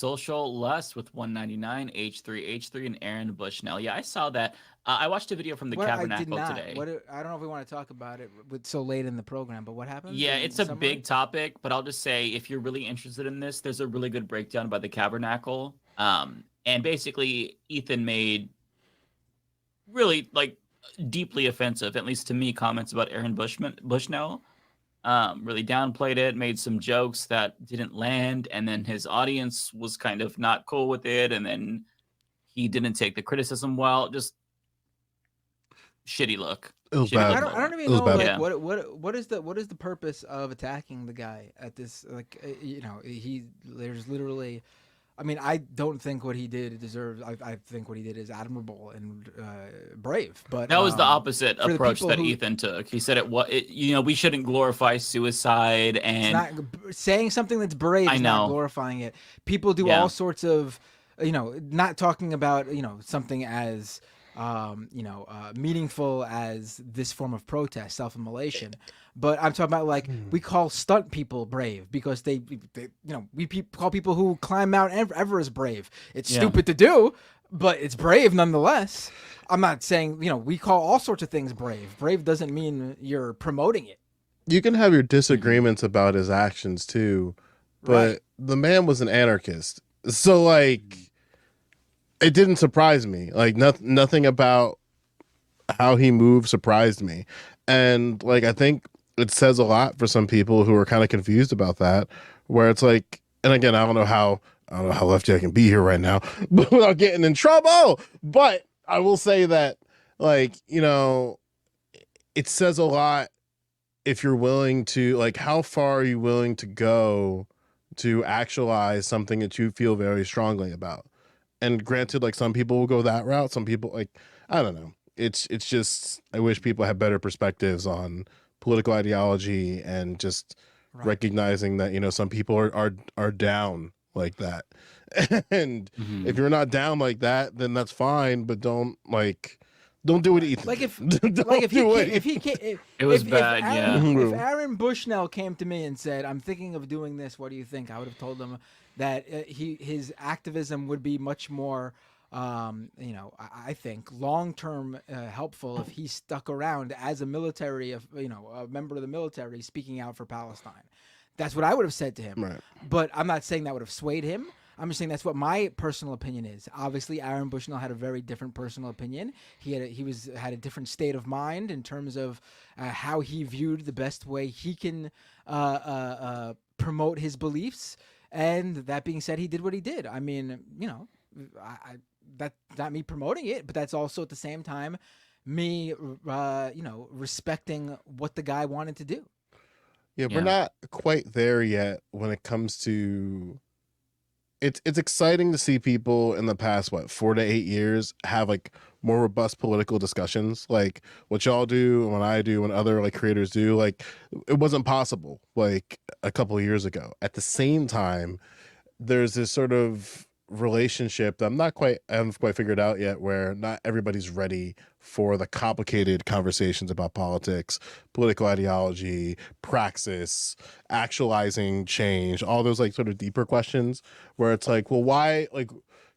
Sociallust with 199, H3H3, and Aaron Bushnell. Yeah, I saw that. I watched a video from the What I did Tabernacle not. today. What I don't know if we want to talk about it with so late in the program, but what happened Yeah, in it's a summary? big topic, but I'll just say if you're really interested in this, there's a really good breakdown by the Tabernacle. And basically, Ethan made really like deeply offensive, at least to me, comments about Bushnell. Really downplayed it, made some jokes that didn't land, and then his audience was kind of not cool with it, and then he didn't take the criticism well. Just shitty look, It was shitty I bad. look don't. I moment. don't It even was know. bad. Like, Yeah, what is the purpose of attacking the guy at this? Like, there's literally. I mean, I don't think what he did deserves. I think what he did is admirable and brave. But that was the opposite for the approach people that who, Ethan took. He said we shouldn't glorify suicide, it's and not saying something that's brave I is not know, glorifying it. People do all yeah, sorts of, not talking about something as meaningful as this form of protest, self-immolation. But I'm talking about like we call stunt people brave because call people who climb Mount Everest brave. It's yeah. stupid to do, but it's brave nonetheless. I'm not saying we call all sorts of things brave. Brave doesn't mean you're promoting it, You can have your Mm-hmm. disagreements about his actions too, right? but the man was an anarchist. So like it didn't surprise me. Like nothing about how he moved surprised me. And like I think it says a lot for some people who are kind of confused about that, where it's like, and again, I don't know how lefty I can be here right now, but without getting in trouble. But I will say that, like, it says a lot if you're willing to, like, how far are you willing to go to actualize something that you feel very strongly about? And granted, like some people will go that route, some people like, I don't know. It's just I wish people had better perspectives on political ideology and just Right. recognizing that some people are down like that. And Mm-hmm. if you're not down like that, then that's fine, but don't do what Right. Ethan Like if did. like Don't do what if he Ethan. came It was if bad. Aaron Yeah, if Aaron Bushnell came to me and said, "I'm thinking of doing this. What do you think?" I would have told him that his activism would be much more I think long term helpful if he stuck around as a a member of the military speaking out for Palestine. That's what I would have said to him. Right. But I'm not saying that would have swayed him. I'm just saying that's what my personal opinion is. Obviously, Aaron Bushnell had a very different personal opinion. He had a different state of mind in terms of how he viewed the best way he can promote his beliefs. And that being said, he did what he did. I mean, that's not me promoting it, but that's also at the same time me, respecting what the guy wanted to do. Yeah, we're yeah. not quite there yet when it comes to it's exciting to see people in the past 4 to 8 years have like more robust political discussions like what y'all do and what I do and other like creators do. Like it wasn't possible like a couple of years ago. At the same time, there's this sort of relationship that I haven't quite figured out yet, where not everybody's ready for the complicated conversations about politics, political ideology, praxis, actualizing change, all those like sort of deeper questions where it's like, well, why, like,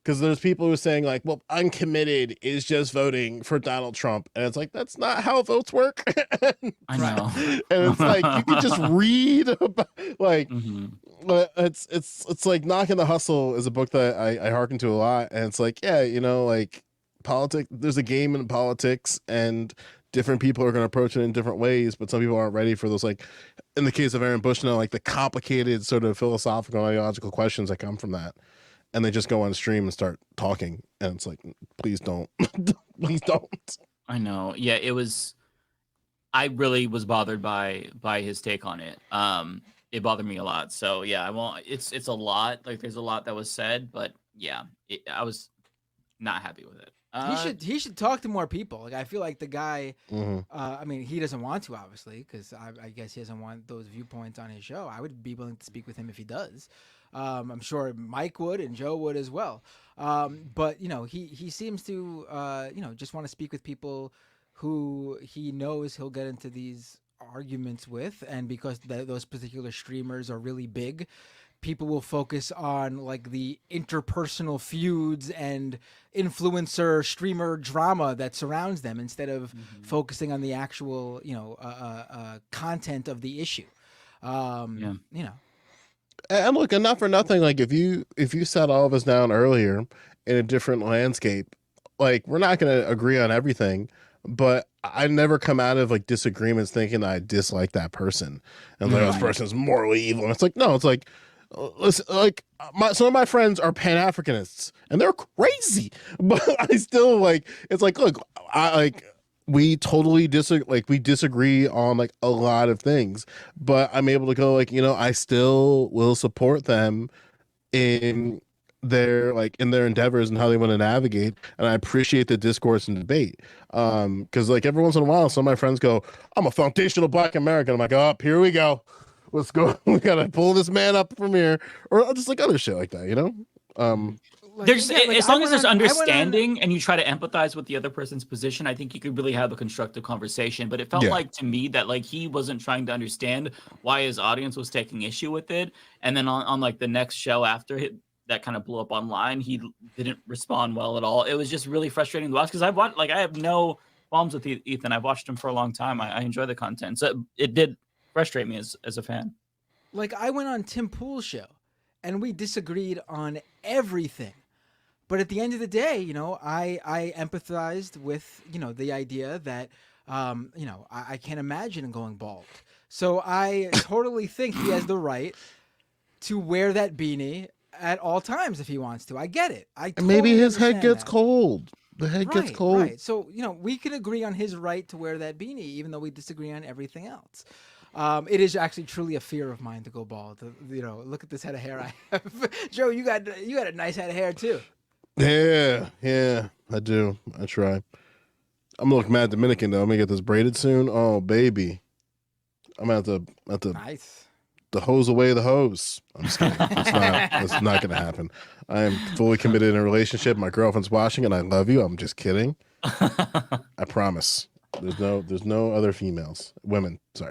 because there's people who are saying like, well, uncommitted is just voting for Donald Trump, and it's like that's not how votes work. and, I Right. know. it's like you can just read about like Mm-hmm. but it's like Knocking the Hustle is a book that I hearken to a lot, and it's like, yeah, like politics, there's a game in politics, and different people are going to approach it in different ways, but some people aren't ready for those, like in the case of Aaron Bushnell, like the complicated sort of philosophical ideological questions that come from that, and they just go on stream and start talking, and it's like, please don't. Please don't. I know. Yeah, it was. I really was bothered by his take on it. It bothered me a lot. So yeah, I won't. It's a lot. Like there's a lot that was said, but yeah, I was not happy with it. He should talk to more people. Like I feel like the guy. Mm-hmm. I mean, he doesn't want to, obviously, because I guess he doesn't want those viewpoints on his show. I would be willing to speak with him if he does. I'm sure Mike would and Joe would as well. But he seems to just want to speak with people who he knows he'll get into these arguments with, and because those particular streamers are really big, people will focus on like the interpersonal feuds and influencer streamer drama that surrounds them instead of focusing on the actual, content of the issue. You know, And look, and not for nothing, like if you sat all of us down earlier in a different landscape, like we're not going to agree on everything, but I never come out of like disagreements thinking that I dislike that person and like this person's morally evil. And it's like, no, it's like, listen, like some of my friends are Pan-Africanists and they're crazy, but I still like, it's like, look, I like, we totally disagree on like a lot of things, but I'm able to go like, I still will support them in their endeavors and how they want to navigate, and I appreciate the discourse and debate. Because like every once in a while some of my friends go, I'm a foundational Black American. I'm like, oh, here we go, let's go. We gotta pull this man up from here, or just like other shit like that. There's as long as there's I went on- understanding and you try to empathize with the other person's position, I think you could really have a constructive conversation. But it felt like to me that like he wasn't trying to understand why his audience was taking issue with it, and then on like the next show after that kind of blew up online, he didn't respond well at all. It was just really frustrating to watch because I have no qualms with Ethan. I've watched him for a long time. I enjoy the content, so it did frustrate me as a fan. Like I went on Tim Pool's show, and we disagreed on everything. But at the end of the day, I empathized with, the idea that, I can't imagine going bald. So I totally think he has the right to wear that beanie at all times if he wants to. I get it. And maybe his head gets that. cold. The head gets cold. Right. So, we can agree on his right to wear that beanie, even though we disagree on everything else. It is actually truly a fear of mine to go bald. Look at this head of hair I have. Joe, you got a nice head of hair too. Yeah, I do. I try. I'm gonna look mad Dominican though. I'm gonna get this braided soon. Oh baby, I'm gonna have to Nice. the hose away the hose. I'm just kidding. That's not gonna happen. I am fully committed in a relationship. My girlfriend's watching, and I love you. I'm just kidding. I promise. There's no other women. Sorry.